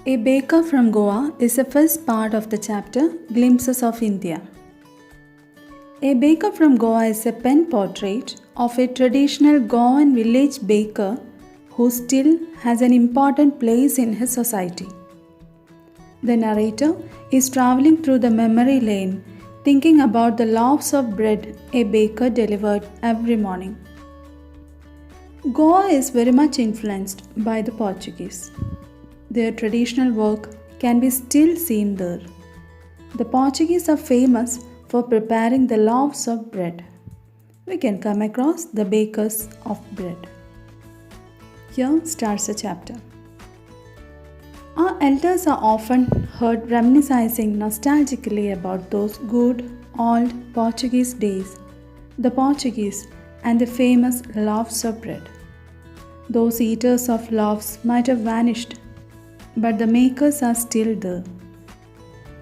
A Baker from Goa is the first part of the chapter Glimpses of India. A Baker from Goa is a pen portrait of a traditional Goan village baker who still has an important place in his society. The narrator is traveling through the memory lane, thinking about the loaves of bread a baker delivered every morning. Goa is very much influenced by the Portuguese. Their traditional work can be still seen there. The Portuguese are famous for preparing the loaves of bread. We can come across the bakers of bread. Here starts the chapter. Our elders are often heard reminiscing nostalgically about those good old Portuguese days, the Portuguese and the famous loaves of bread. Those eaters of loaves might have vanished, but the makers are still there.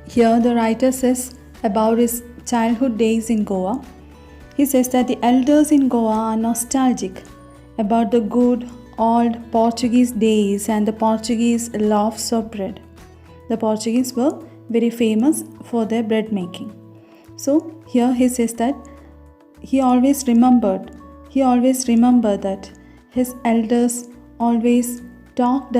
Here the writer says about his childhood days in Goa. He says that the elders in Goa are nostalgic about the good old Portuguese days and the Portuguese loaves of bread. The Portuguese were very famous for their bread making. So here he says that he always remembered that his elders always talked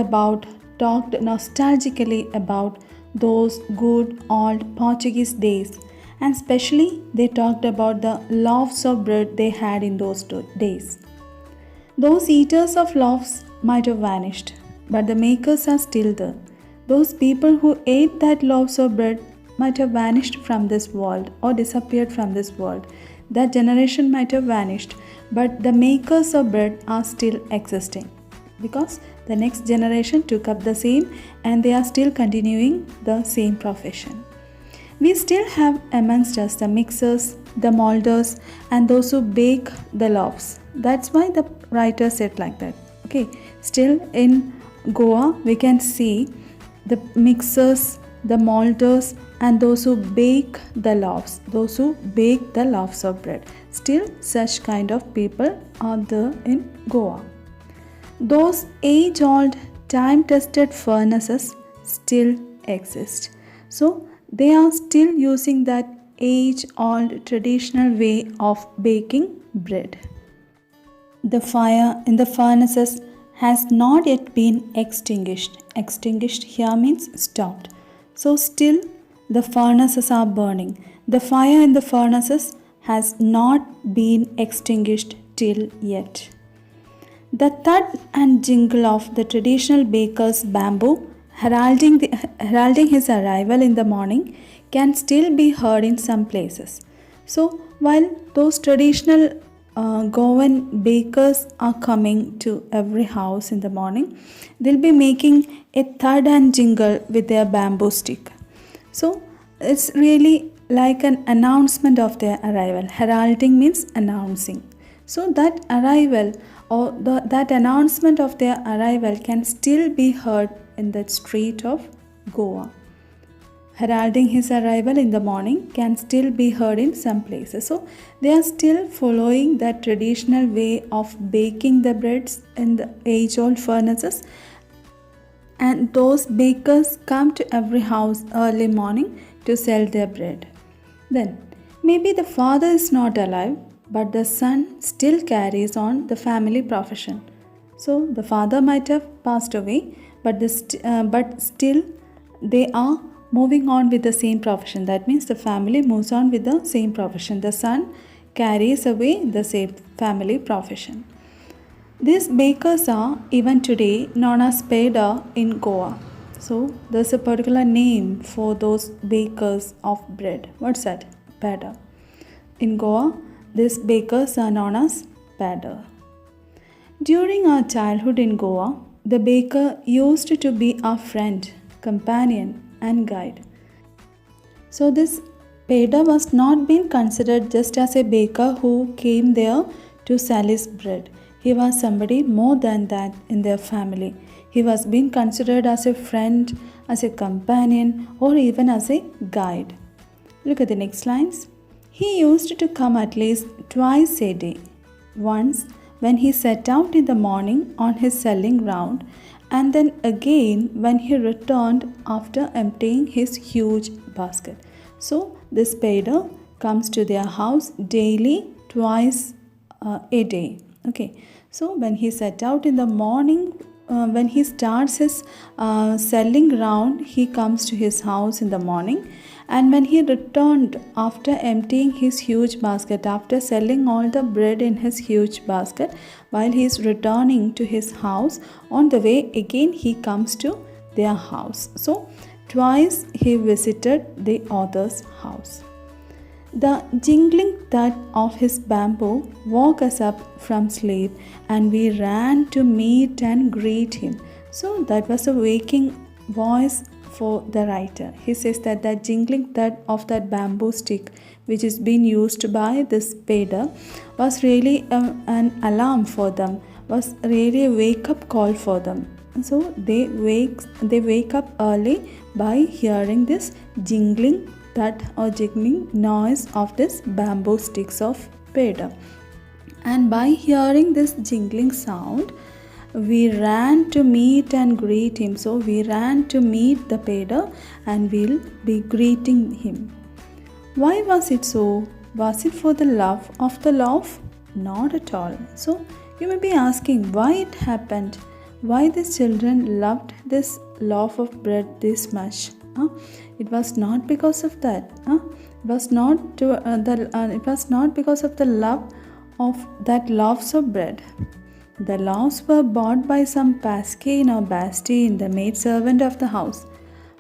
nostalgically about those good old Portuguese days, and especially they talked about the loaves of bread they had in those days. Those eaters of loaves might have vanished, but the makers are still there. Those people who ate that loaves of bread might have vanished from this world or disappeared from this world. That generation might have vanished, but the makers of bread are still existing because the next generation took up the same and they are still continuing the same profession. We still have amongst us the mixers, the molders, and those who bake the loaves. That's why the writer said like that. Okay, still in Goa we can see the mixers, the molders, and those who bake the loaves, of bread. Still such kind of people are there in Goa. Those age-old, time-tested furnaces still exist. So they are still using that age-old traditional way of baking bread. The fire in the furnaces has not yet been extinguished. Extinguished here means stopped. So still the furnaces are burning. The fire in the furnaces has not been extinguished till yet. The thud and jingle of the traditional baker's bamboo heralding his arrival in the morning can still be heard in some places. So while those traditional Goan bakers are coming to every house in the morning, they'll be making a thud and jingle with their bamboo stick. So it's really like an announcement of their arrival. Heralding means announcing. So that arrival or that announcement of their arrival can still be heard in the street of Goa. Heralding his arrival in the morning can still be heard in some places. So they are still following that traditional way of baking the breads in the age-old furnaces, and those bakers come to every house early morning to sell their bread. Then maybe the father is not alive, but the son still carries on the family profession. So the father might have passed away, but still they are moving on with the same profession. That means the family moves on with the same profession. The son carries away the same family profession. These bakers are even today known as Peda in Goa. So there's a particular name for those bakers of bread. What's that? Peda. In Goa, these bakers are known as Peda. During our childhood in Goa, the baker used to be our friend, companion, and guide. So this Peda was not being considered just as a baker who came there to sell his bread. He was somebody more than that in their family. He was being considered as a friend, as a companion, or even as a guide. Look at the next lines. He used to come at least twice a day. Once when he set out in the morning on his selling round, and then again when he returned after emptying his huge basket. So this Peter comes to their house daily, twice a day. Okay, so when he set out in the morning, when he starts his selling round, he comes to his house in the morning, and when he returned after emptying his huge basket, after selling all the bread in his huge basket, while he is returning to his house, on the way again he comes to their house. So twice he visited the author's house. The jingling thud of his bamboo woke us up from sleep, and we ran to meet and greet him. So that was a waking voice for the writer. He says that the jingling thud of that bamboo stick, which is being used by this Peda, was really an alarm for them, was really a wake-up call for them. So they wake up early by hearing this jingling that or jingling noise of this bamboo sticks of Peda. And by hearing this jingling sound, we ran to meet and greet him. So we ran to meet the Peda and we'll be greeting him. Why was it so? Was it for the love of the loaf? Not at all. So you may be asking why it happened. Why these children loved this loaf of bread this much? It was not because of that. It was not because of the love of that loaves of bread. The loaves were bought by some Pascain or Bastine, the maidservant of the house.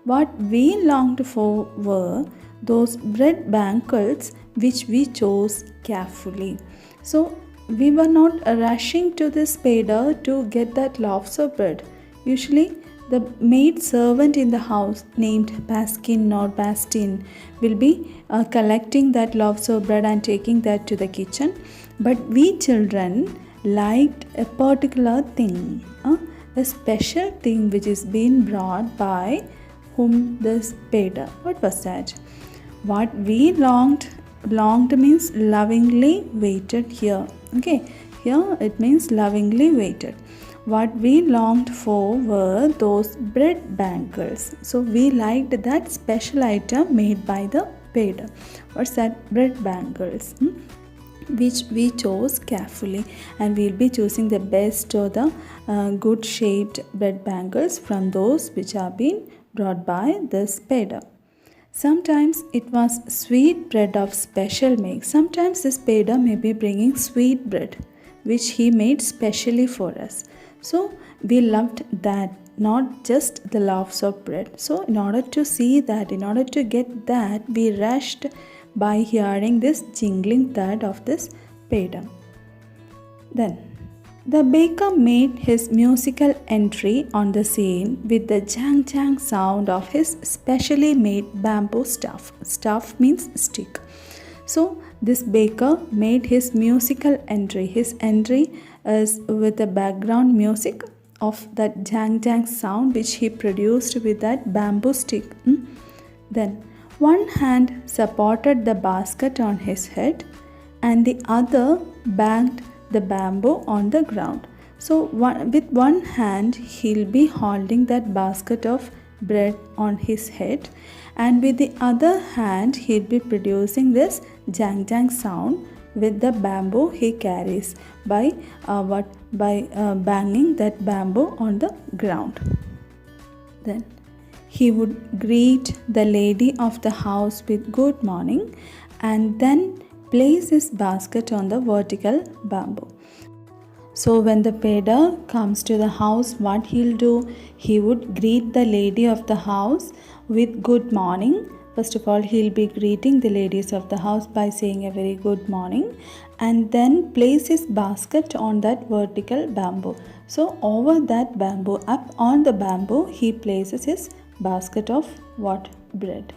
What we longed for were those bread banquets which we chose carefully. So we were not rushing to this Peda to get that loaves of bread. Usually the maid servant in the house named Paskin or Bastine will be collecting that loaves of bread and taking that to the kitchen. But we children liked a particular thing, a special thing which is being brought by whom this Peda. What was that? What we longed means lovingly waited here. Okay, here it means lovingly waited. What we longed for were those bread bangles. So we liked that special item made by the Peda. What's that? Bread bangles, which we chose carefully, and we'll be choosing the best or the good shaped bread bangles from those which are being brought by this Peda. Sometimes it was sweet bread of special make. Sometimes this Peda may be bringing sweet bread which he made specially for us. So we loved that, not just the loaves of bread. So in order to see that, in order to get that, we rushed by hearing this jingling thud of this Peda. Then the baker made his musical entry on the scene with the jang jang sound of his specially made bamboo stuff. Stuff means stick. So this baker made his musical entry. His entry is with the background music of that jang jang sound which he produced with that bamboo stick. Then one hand supported the basket on his head and the other banged the bamboo on the ground. So with one hand he'll be holding that basket of bread on his head, and with the other hand he'll be producing this jang jang sound with the bamboo he carries by banging that bamboo on the ground. Then he would greet the lady of the house with good morning and then place his basket on the vertical bamboo. So when the Peda comes to the house, what he'll do? He would greet the lady of the house with good morning. First of all, he'll be greeting the ladies of the house by saying a very good morning and then place his basket on that vertical bamboo. So over that bamboo, up on the bamboo, he places his basket of what? Bread.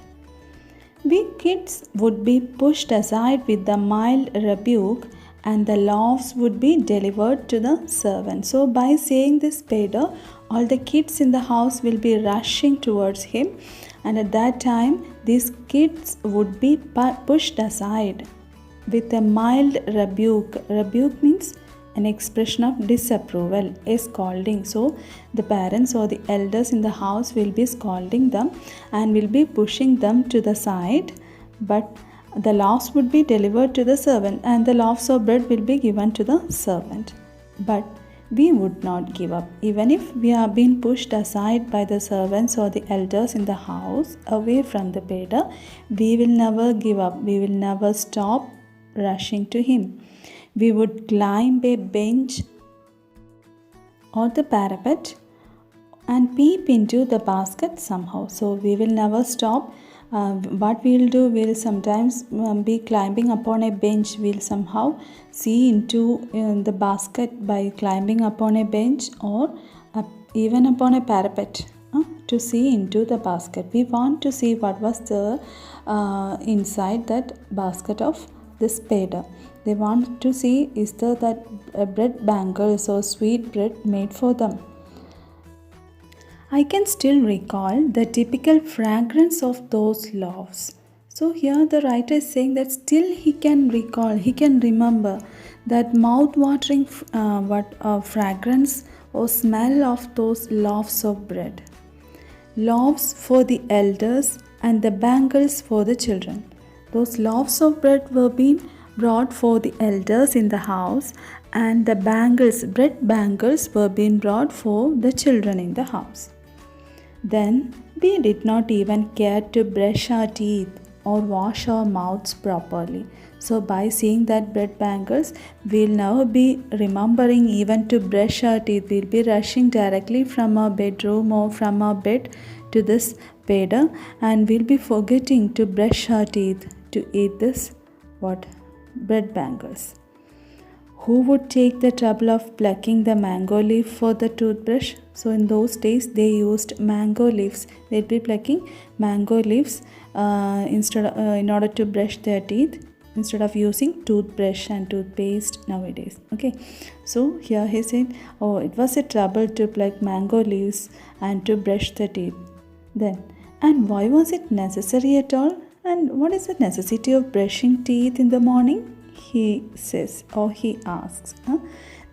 We kids would be pushed aside with the mild rebuke and the loaves would be delivered to the servant. So by saying this Peda, all the kids in the house will be rushing towards him, and at that time these kids would be pushed aside with a mild rebuke. Rebuke means an expression of disapproval, a scolding. So the parents or the elders in the house will be scolding them and will be pushing them to the side, but the loaves would be delivered to the servant and the loaves of bread will be given to the servant. But we would not give up. Even if we are being pushed aside by the servants or the elders in the house away from the beggar, we will never give up. We will never stop rushing to him. We would climb a bench or the parapet and peep into the basket somehow. So we will never stop. What we'll do, we'll sometimes be climbing upon a bench. We'll somehow see into the basket by climbing upon a bench or even upon a parapet to see into the basket. We want to see what was the inside that basket of this beggar. They want to see is there that bread bangles or sweet bread made for them. I can still recall the typical fragrance of those loaves. So here the writer is saying that still he can recall, he can remember that mouth-watering fragrance or smell of those loaves of bread. Loaves for the elders and the bangles for the children. Those loaves of bread were being brought for the elders in the house, and the bread bangles were being brought for the children in the house. Then we did not even care to brush our teeth or wash our mouths properly. So by seeing that bread bangles, we'll now be remembering even to brush our teeth. We'll be rushing directly from our bedroom or from our bed to this beggar, and we'll be forgetting to brush our teeth to eat this bread bangles. Who would take the trouble of plucking the mango leaf for the toothbrush? So in those days they used mango leaves. They'd be plucking mango leaves in order to brush their teeth, instead of using toothbrush and toothpaste nowadays. Okay, so here he said, oh, it was a trouble to pluck mango leaves and to brush the teeth. Then, and why was it necessary at all? And what is the necessity of brushing teeth in the morning? He says, or he asks.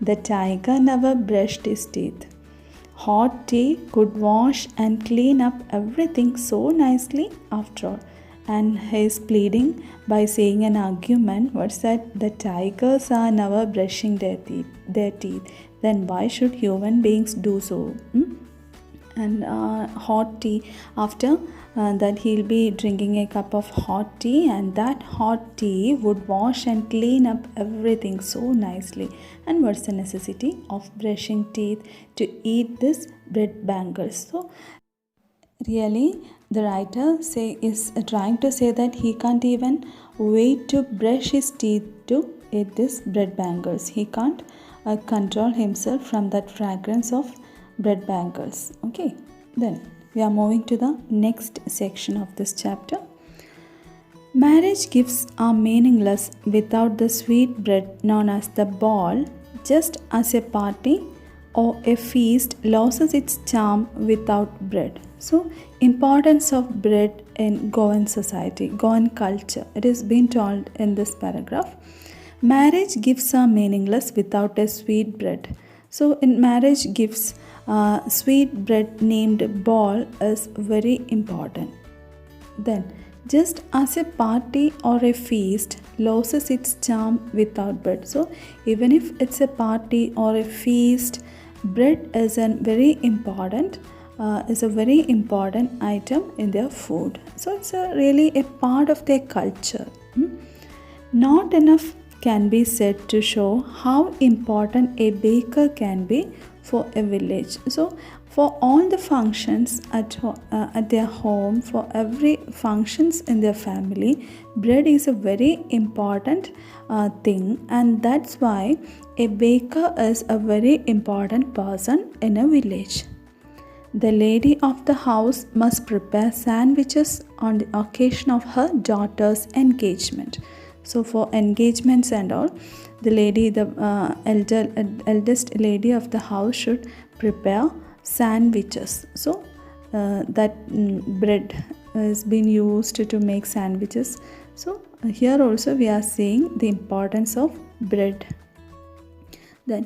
The tiger never brushed his teeth. Hot tea could wash and clean up everything so nicely after all. And he is pleading by saying an argument. What's that? The tigers are never brushing their teeth. Then why should human beings do so? And hot tea, after that he'll be drinking a cup of hot tea, and that hot tea would wash and clean up everything so nicely. And what's the necessity of brushing teeth to eat this bread bangles? So really the writer is trying to say that he can't even wait to brush his teeth to eat this bread bangles. He can't control himself from that fragrance of bread bangles. Okay, then we are moving to the next section of this chapter. Marriage gifts are meaningless without the sweet bread known as the ball, just as a party or a feast loses its charm without bread. So, importance of bread in Goan society, Goan culture. It is being told in this paragraph. Marriage gifts are meaningless without a sweet bread. So, in marriage gifts, sweet bread named ball is very important. Then, just as a party or a feast loses its charm without bread. So, even if it's a party or a feast, bread is a very important item in their food. So, it's really a part of their culture. Not enough can be said to show how important a baker can be for a village. So, for all the functions at their home, for every functions in their family, bread is a very important thing, and that's why a baker is a very important person in a village. The lady of the house must prepare sandwiches on the occasion of her daughter's engagement. So for engagements and all, the lady, the eldest lady of the house should prepare sandwiches. So that bread is being used to make sandwiches. So here also we are seeing the importance of bread. Then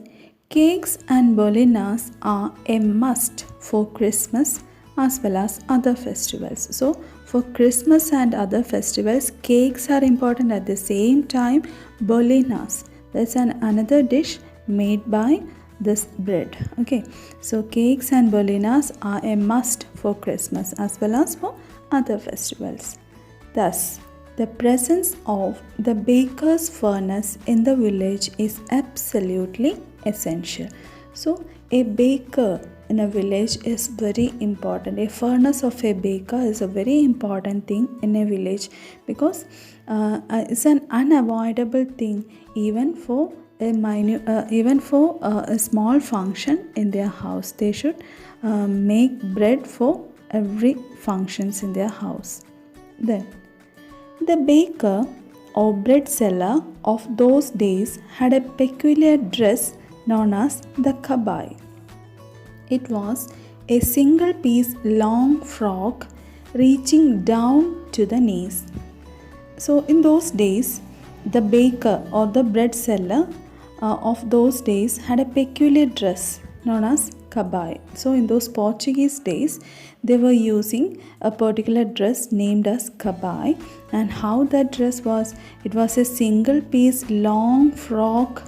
cakes and bolinas are a must for Christmas as well as other festivals. So for Christmas and other festivals, cakes are important. At the same time, bolinas, that's another dish made by this bread. Okay, so cakes and bolinas are a must for Christmas as well as for other festivals. Thus, the presence of the baker's furnace in the village is absolutely essential. So a baker in a village is very important. A furnace of a baker is a very important thing in a village, because it's an unavoidable thing even for a small function in their house. They should make bread for every functions in their house. Then the baker or bread seller of those days had a peculiar dress known as the kabai. It was a single piece long frock reaching down to the knees. So in those days, the baker or the bread seller of those days had a peculiar dress known as kabai. So in those Portuguese days, they were using a particular dress named as kabai. And how that dress was, it was a single piece long frock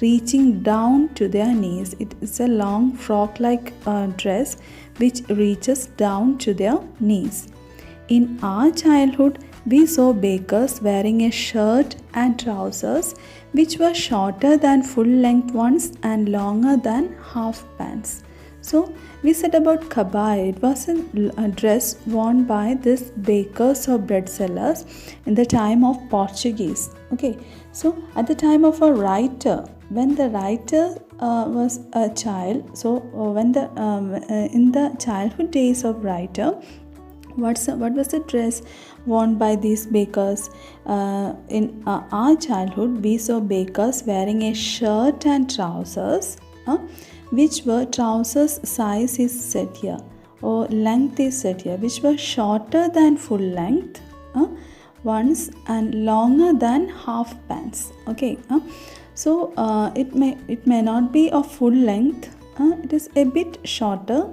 reaching down to their knees. It is a long frock like dress which reaches down to their knees. In our childhood, we saw bakers wearing a shirt and trousers which were shorter than full length ones and longer than half pants. So we said about kabai. It was a dress worn by this bakers or bread sellers in the time of Portuguese. Okay, so at the time of a writer, when the writer was a child, so when in the childhood days of writer, what was the dress worn by these bakers? In our childhood, we saw bakers wearing a shirt and trousers, which were trousers size is set here or length is set here, which were shorter than full length ones and longer than half pants. Okay, so it may not be of full length. It is a bit shorter,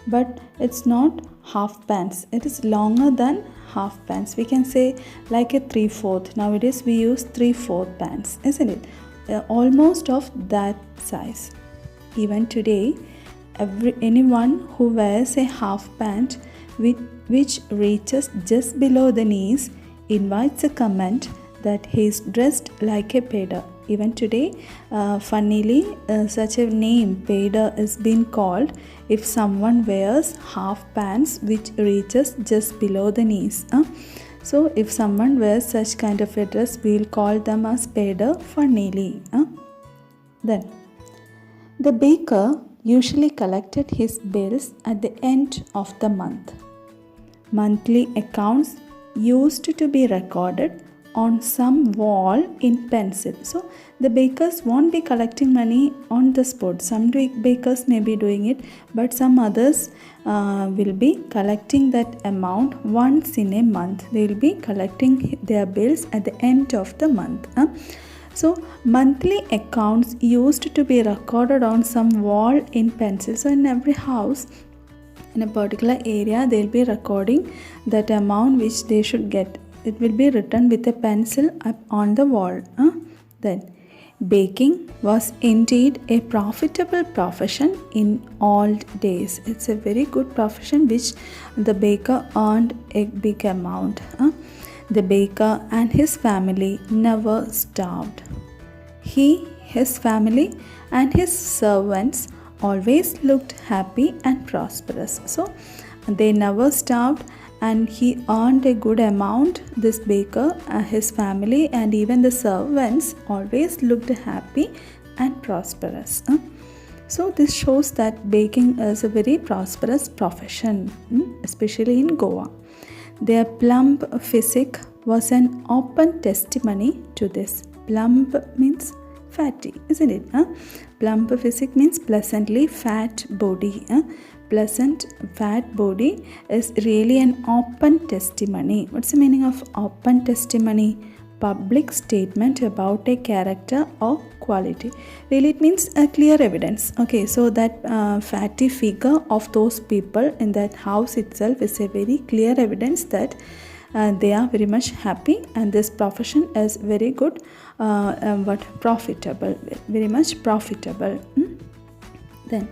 but it's not half pants. It is longer than half pants. We can say like a 3/4. Nowadays we use 3/4 pants, isn't it? Almost of that size. Even today, anyone who wears a half pant which reaches just below the knees invites a comment that he is dressed like a peda. Even today, funnily, such a name, peda, is being called if someone wears half pants which reaches just below the knees. So if someone wears such kind of a dress, we will call them as peda funnily. Then the baker usually collected his bills at the end of the month. Monthly accounts used to be recorded on some wall in pencil. So the bakers won't be collecting money on the spot. Some bakers may be doing it, but some others will be collecting that amount once in a month. They will be collecting their bills at the end of the month. So monthly accounts used to be recorded on some wall in pencil. So in every house, in a particular area, they will be recording that amount which they should get. It will be written with a pencil up on the wall. Then baking was indeed a profitable profession in old days. It's a very good profession which the baker earned a big amount. The baker and his family never starved. He, his family and his servants always looked happy and prosperous. So they never starved, and he earned a good amount. This baker, his family and even the servants always looked happy and prosperous. So this shows that baking is a very prosperous profession, especially in Goa. Their plump physique was an open testimony to this. Plump means fatty, isn't it? Plump physique means pleasantly fat body. Pleasant fat body is really an open testimony. What's the meaning of open testimony? public statement about a character or quality. Really, it means a clear evidence. Okay, so that fatty figure of those people in that house itself is a very clear evidence that they are very much happy and this profession is very good, profitable, very much profitable. Then,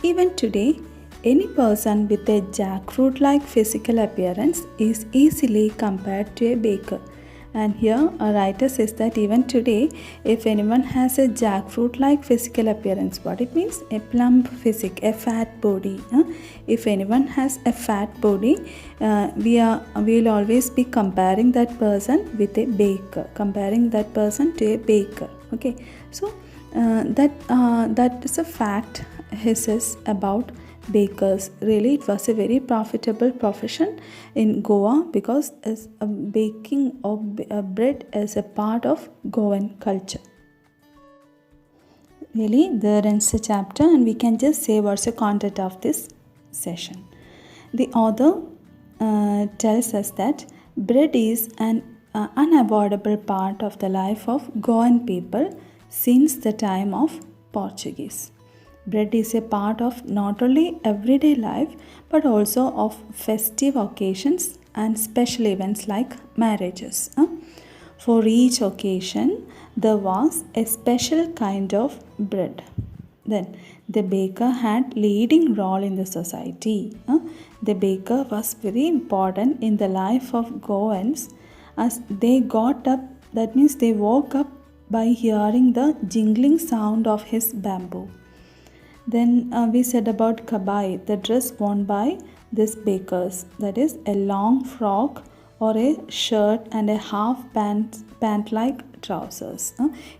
even today, any person with a jackfruit-like physical appearance is easily compared to a baker. And here a writer says that even today, if anyone has a jackfruit-like physical appearance, what it means? A plump physique, a fat body. If anyone has a fat body, we will always be comparing that person with a baker, comparing that person to a baker. Okay, so that is a fact he says about bakers. Really, it was a very profitable profession in Goa because baking of bread is a part of Goan culture. Really, there ends the chapter and we can just say what's the content of this session. The author tells us that bread is an unavoidable part of the life of Goan people since the time of Portuguese. Bread is a part of not only everyday life but also of festive occasions and special events like marriages. For each occasion, there was a special kind of bread. Then, the baker had leading role in the society. The baker was very important in the life of Goans as they got up, that means they woke up by hearing the jingling sound of his bamboo. Then we said about kabai, the dress worn by these bakers, that is a long frock or a shirt and a half pant like trousers.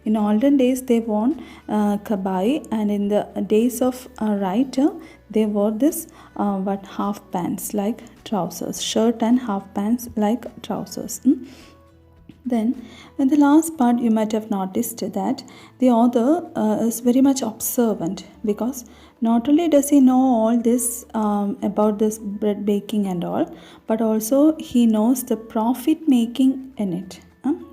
In olden days they wore kabai, and in the days of writer they wore this half pants like trousers, shirt and half pants like trousers. Then, in the last part, you might have noticed that the author is very much observant because not only does he know all this about this bread baking and all, but also he knows the profit making in it.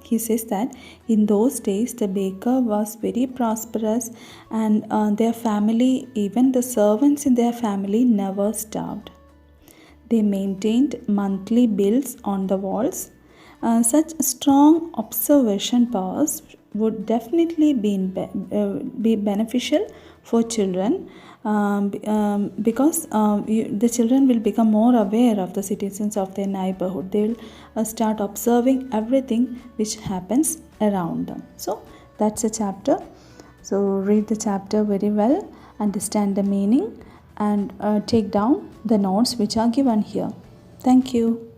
He says that in those days the baker was very prosperous and their family, even the servants in their family, never starved. They maintained monthly bills on the walls. Such strong observation powers would definitely be beneficial for children because the children will become more aware of the citizens of their neighborhood. They will start observing everything which happens around them. So that's a chapter. So read the chapter very well, understand the meaning, and take down the notes which are given here. Thank you.